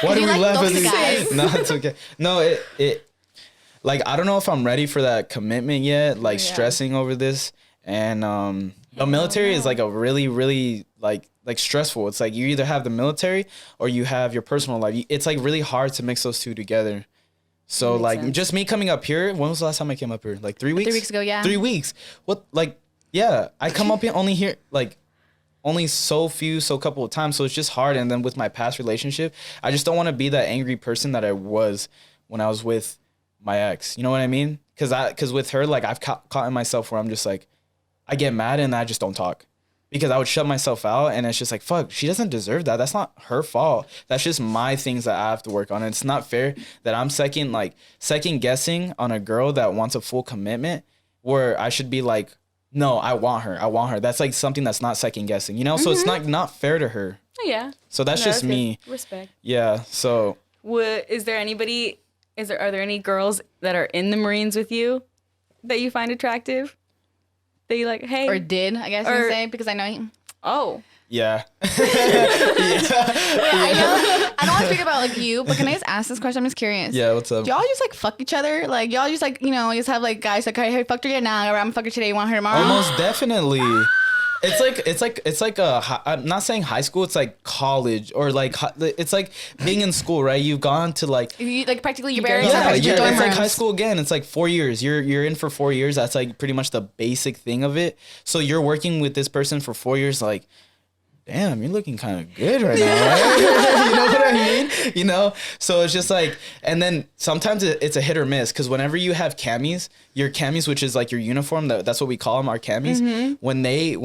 Why do you we like laugh at those this? guys? No, it's okay. No, it like I don't know if I'm ready for that commitment yet. Like stressing over this, and the military is like a really like stressful. It's like you either have the military or you have your personal life. It's like really hard to mix those two together. So Makes like sense. just me coming up here. When was the last time I came up here? Like 3 weeks. 3 weeks ago, yeah. 3 weeks. What like yeah? I come up here like only so couple of times. So it's just hard. And then with my past relationship, I just don't want to be that angry person that I was when I was with my ex. You know what I mean? Because with her, like I've caught in myself where I'm just like, I get mad and I just don't talk. Because I would shut myself out and it's just like, fuck, she doesn't deserve that. That's not her fault. That's just my things that I have to work on. And it's not fair that I'm second guessing on a girl that wants a full commitment where I should be like, no, I want her. That's like something that's not second guessing, you know? So it's not fair to her. Oh, yeah. So that's just me. Good. Respect. Yeah. So Are there any girls that are in the Marines with you that you find attractive? That you like, hey. Or did, I guess you would say, because I know you. Oh. yeah. I know. I don't want to speak about like you, but can I just ask this question? I'm just curious. Yeah, what's up? Do y'all just like fuck each other? Like y'all just like, you know, just have like guys like, hey, I fucked her yet now, or I'm gonna fuck her today, you want her tomorrow? Almost definitely. It's like I'm not saying high school. It's like college or like it's like being in school, right? You've gone to like You, like practically your barely parents. know Yeah, each it's other. like high school again. It's like 4 years. You're in for 4 years. That's like pretty much the basic thing of it. So you're working with this person for 4 years. Like, damn, you're looking kind of good right now. Right? You know what I mean? You know. So it's just like, and then sometimes it's a hit or miss because whenever you have camis, your camis, which is like your uniform, that's what we call them, our camis. Mm-hmm. When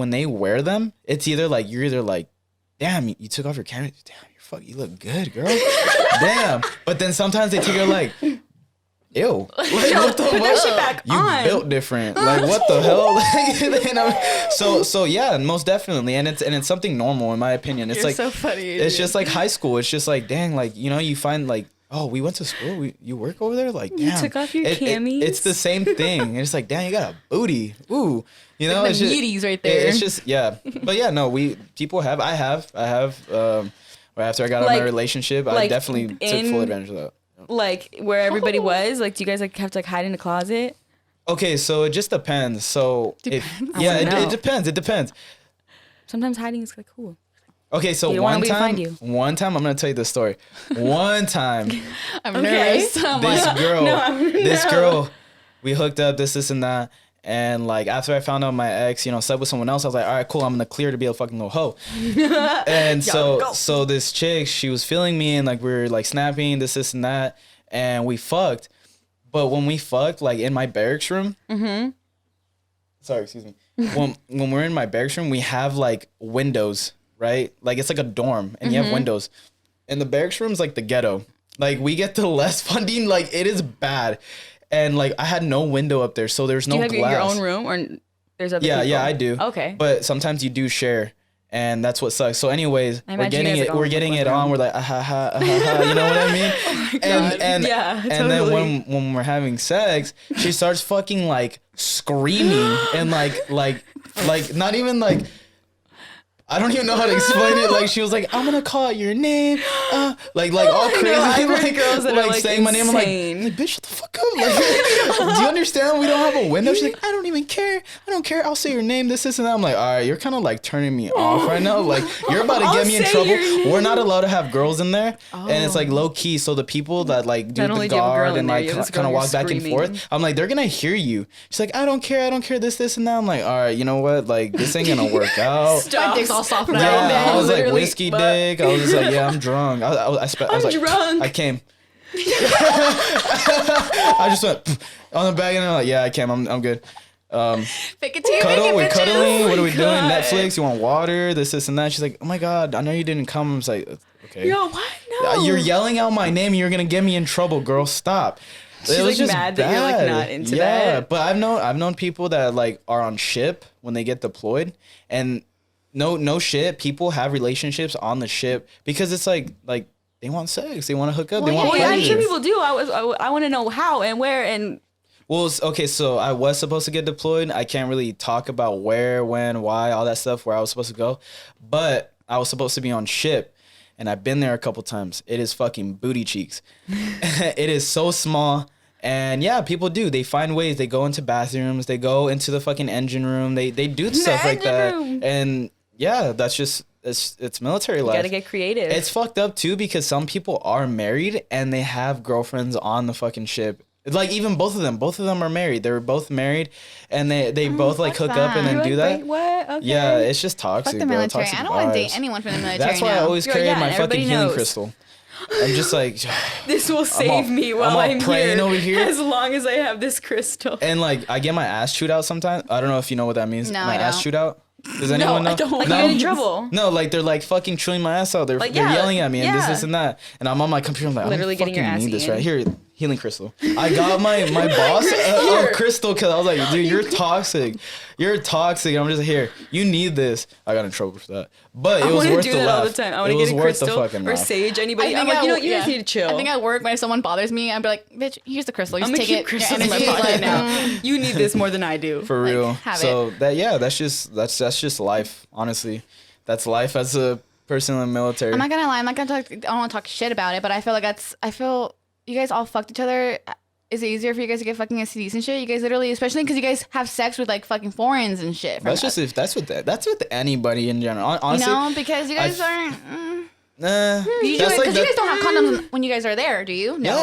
they wear them, it's either like you're either like, damn, you took off your camis. Damn, you look good, girl. Damn. But then sometimes they take it like, ew. Like, what the Put that shit fuck? back You on. built different. Like what the hell? Like, you know? So yeah, most definitely. And it's something normal in my opinion. It's You're like so funny. it's just like high school. It's just like, dang, like, you know, you find like, oh, we went to school. You work over there? Like, damn. took off your camis? It's the same thing. It's like, damn, you got a booty. Ooh. You know, the it's just, meaties right there. It's just, yeah. But yeah, no, I have, right after I got out of Like- my relationship, I like definitely took full advantage of that. Like where everybody was? Like, do you guys like have to like hide in the closet? Okay, so it just depends. So Depends. I wanna know. it depends. Sometimes hiding is like cool. Okay, so You don't want one nobody to find you. one time I'm gonna tell you this story. One time, I'm Okay. nervous. I'm like, this girl, we hooked up, this and that, and like after I found out my ex, you know, slept with someone else, I was like, all right, cool, I'm gonna clear to be a fucking little hoe. And so this chick, she was feeling me, and like we were like snapping, this and that, and we fucked. But when we fucked, like in my barracks room, sorry, excuse me. When we're in my barracks room, we have like windows, right? Like it's like a dorm, and you have windows. And the barracks room's like the ghetto. Like we get the less funding. Like it is bad, and like I had no window up there, so there's no Do you have glass. your own room or there's other people? Yeah, I do. Okay. But sometimes you do share, and that's what sucks. So, anyways, I we're imagine you getting guys, it. like, We're all getting look it like on. We're like, you know what I mean? And Yeah, and then totally. when we're having sex, she starts fucking like screaming and like not even like. I don't even know how to explain it. Like she was like, "I'm gonna call out your name," like all crazy, I've heard like girls that are, like, saying my name. I'm like, insane. bitch, shut the fuck up. Like, do you understand? We don't have a window. She's like, I don't even care. I don't care. I'll say your name. This and that. I'm like, all right, you're kind of like turning me off right now. Like you're about to I'll get me in say trouble. your name. We're not allowed to have girls in there, and it's like low key. So the people that like do Not the only do you have a girl guard in and there, like you have this kind of girl walk back and screaming. forth, I'm like, they're gonna hear you. She's like, I don't care. This and that. I'm like, all right, you know what? Like this ain't gonna work out. my dick's all soft now. Yeah, I was like literally, whiskey but- dick. I was just like, yeah, I'm drunk. I was like, drunk. I came. I just went on the bag and I'm like, yeah, I came. I'm good. Fake it till you Cuddle, we're make it, bitches. cuddling. What are we doing? God. Netflix. You want water? This and that. She's like, oh my god, I know you didn't come. I was like, okay. Yo, what? No. You're yelling out my name. You're gonna get me in trouble, girl. Stop. She's, It was like, just mad that you're, like, bad. not into yeah, that. but I've known people that like are on ship when they get deployed, and no shit. People have relationships on the ship because it's like they want sex, they want to hook up, they Well, want yeah, I'm pleasure. sure people do. I want to know how and where and Well, okay, so I was supposed to get deployed. I can't really talk about where, when, why, all that stuff, where I was supposed to go. But I was supposed to be on ship, and I've been there a couple times. It is fucking booty cheeks. It is so small. And yeah, people do. They find ways. They go into bathrooms. They go into the fucking engine room. They do stuff like that. engine room. And yeah, that's just it's military life. You gotta get creative. It's fucked up too because some people are married and they have girlfriends on the fucking ship. Like even both of them are married. They're both married, and they both like hook up and then You're do like, that. Wait, what? Okay. Yeah, it's just toxic. Fuck the bro. military. Toxic I don't want to vibes. date anyone from the military. That's why I now. always Girl, carry yeah, my and fucking everybody healing knows. crystal. I'm just like, This will save me while all I'm praying here, over here. as long as I have this crystal. and like I get my ass chewed out sometimes. I don't know if you know what that means. No, my I ass don't. chewed out. Does anyone know? I don't. Like No? you get in trouble. No, like they're like fucking chewing my ass out. They're Like, they're yeah, yelling at me and yeah. this and that. And I'm on my computer. I'm like, Literally I don't getting your fucking ass need this eaten. right here. Healing crystal. I got my boss a crystal because I was like, dude, you're toxic. You're toxic. I'm just here. You need this. I got in trouble for that, but I it was want to worth do the that laugh. all the time. I want It to was get a worth the crystal fucking or laugh. sage. Anybody? I I'm think like, you know, at- you guys yeah. need to chill. I think at work when someone bothers me, I'd be like, bitch, here's the crystal. You I'm just gonna take keep it. Your crystals in my energy is pocket like, now. You need this more than I do. For Like, real. have So that's just life. Honestly, that's life as a person in the military. I'm not gonna lie. I'm not gonna talk. I don't want to talk shit about it, but I feel like I feel you guys all fucked each other. Is it easier for you guys to get fucking STDs and shit? You guys literally, especially because you guys have sex with like fucking foreigners and shit. That's just if that's with anybody in general. Honestly, you know, because you guys I- aren't. nah. You that's because like you guys don't have condoms when you guys are there, do you? No.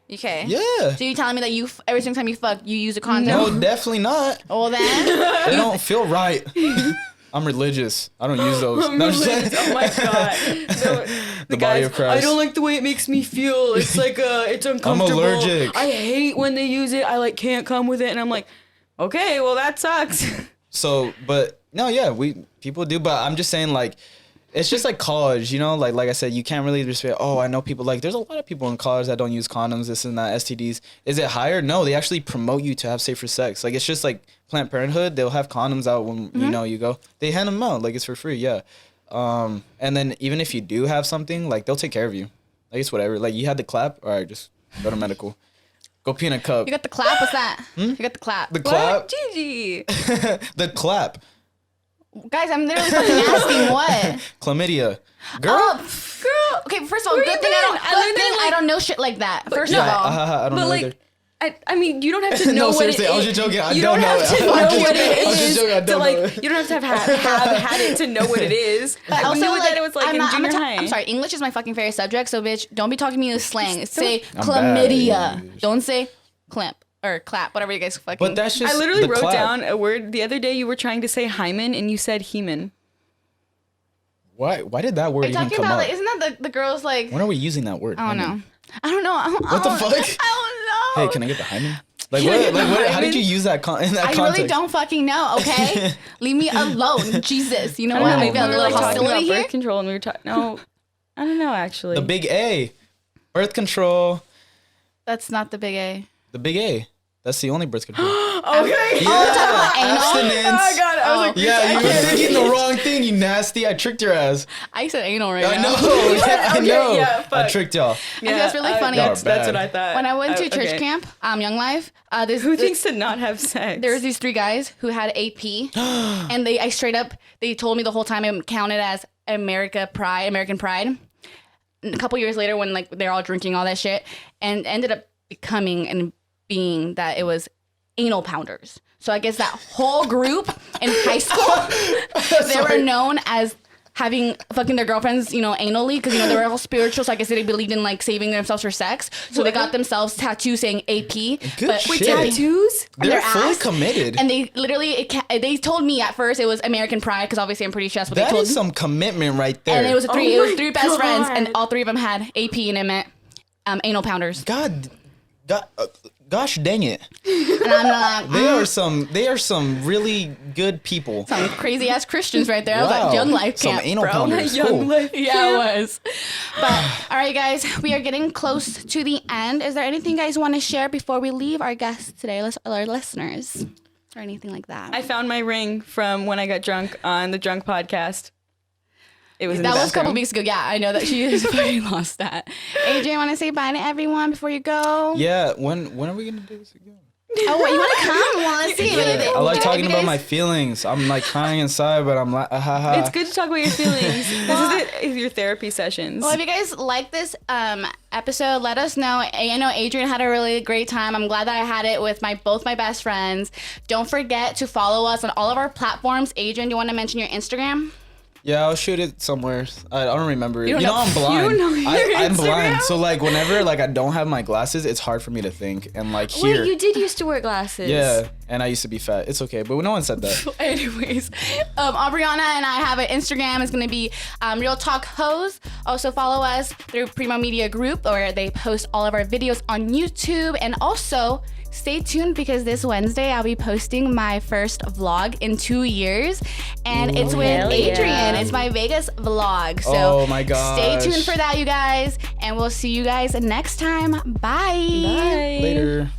Yeah. Okay. Yeah. So you telling me that you every single time you fuck, you use a condom? No, definitely not. Well then, They don't feel right. I'm religious. I don't use those. No, I'm just saying. Oh my god. No, The body of Christ. I don't like the way it makes me feel. It's like it's uncomfortable. allergic. I hate when they use it. I like can't come with it, and I'm like, okay, well that sucks. So, but no, yeah, people do, but I'm just saying like, it's just like college, you know, like I said, you can't really just say, oh, I know people like, there's a lot of people in college that don't use condoms, this and that, STDs. Is it higher? No, they actually promote you to have safer sex. Like, it's just like Planned Parenthood. They'll have condoms out when, you know, you go, they hand them out. Like, it's for free. Yeah. And then even if you do have something, like, they'll take care of you. Like, it's whatever. Like, you had the clap. All right, just go to medical. Go pee in a cup. you got the clap. What's that? You got the clap. The clap. What? Gigi. The clap. Guys, I'm literally fucking asking what. Chlamydia. Girl. Oh, girl. Okay, first of all, Where good you thing been? I I learned that, don't know shit like that. First yeah, of all, I don't But know like, either. I mean, you don't have to know No, what seriously, it is. I was just joking. I you don't know have it. to know I was just- what it I was just is joking. I to don't like. know it. You don't have to have had it to know what it is. But I also, knew like, that it was like I'm in not- junior high. I'm sorry, English is my fucking favorite subject, so bitch, don't be talking to me in slang. Say I'm chlamydia. bad. Don't say clamp or clap, whatever you guys fucking. But that's just I literally the wrote clap. down a word the other day. You were trying to say hymen and you said heman. Why did that word Are you even talking come about up? like, isn't that the girls like? When are we using that word? I don't hymen? know. I don't know. What the fuck? I don't know. Hey, can I get the hymen? Like Can I what? get Like the what? How did hymen? you use that in that I context? really don't fucking know. Okay, leave me alone, Jesus. You know I what? don't know, Maybe we a were little like talking hostility about here. birth control and we were talking. No, I don't know actually. The big A, birth control. That's not the big A. The big A. That's the only birth control. Okay. Yeah, anal? abstinence. Oh god, I was like, Yeah, you were thinking the wrong thing, you nasty. I tricked your ass. I said anal right I now. know. Yeah, I Okay, know. yeah, I fuck. tricked y'all. think that's really funny. That's Y'all are what bad. I thought. When I went to church okay. camp, Young Life, there's Who thinks to not have sex? there was these three guys who had AP, and I straight up they told me the whole time it counted as American Pride. And a couple years later, when like they're all drinking all that shit, and ended up becoming and being that it was anal pounders. So I guess that whole group in high school, they were known as having fucking their girlfriends, you know, anally, because you know they were all spiritual. So I guess they believed in like saving themselves for sex. So they got themselves tattoos saying AP. Good Wait, shit. tattoos? on They're their fully ass. committed. And they literally, they told me at first it was American Pride, because obviously I'm pretty sure that's what That they told is me. some commitment right there. And it was Oh it was my three best friends, and God. all three of them had AP, and it meant anal pounders. Gosh dang it. And I'm like, They are some really good people. some crazy ass Christians right there. I was Wow. like, Young Life Some camp, anal bro. pounders. Young Cool. life. Yeah, it was. But all right, guys, we are getting close to the end. Is there anything you guys want to share before we leave our guests today, our listeners, or anything like that? I found my ring from when I got drunk on the Drunk podcast. It was in That the was a couple bathroom. weeks ago. Yeah, I know that she has fucking lost that. Adrian, want to say bye to everyone before you go? Yeah, when are we gonna do this again? Oh, wait, you want to come? Well, let's see. Yeah, I like If talking you about guys- my feelings. I'm like crying inside, but I'm like, ha. It's good to talk about your feelings. This is your therapy sessions. Well, if you guys like this episode, let us know. I know Adrian had a really great time. I'm glad that I had it with both my best friends. Don't forget to follow us on all of our platforms. Adrian, do you want to mention your Instagram? Yeah, I'll shoot it somewhere. I don't remember it. You don't You know, know- I'm blind. you don't know your I'm blind. Instagram? So like whenever like I don't have my glasses, it's hard for me to think and like hear. Wait, you did used to wear glasses. Yeah, and I used to be fat. It's okay, but no one said that. Anyways, Aubriana and I have an Instagram. It's gonna be Real Talk Hose. Also follow us through Primo Media Group, where they post all of our videos on YouTube. And also stay tuned because this Wednesday I'll be posting my first vlog in 2 years, and it's with hell yeah. Adrian. It's my Vegas vlog. So Oh my gosh. stay tuned for that, you guys, and we'll see you guys next time. Bye. Bye. Later.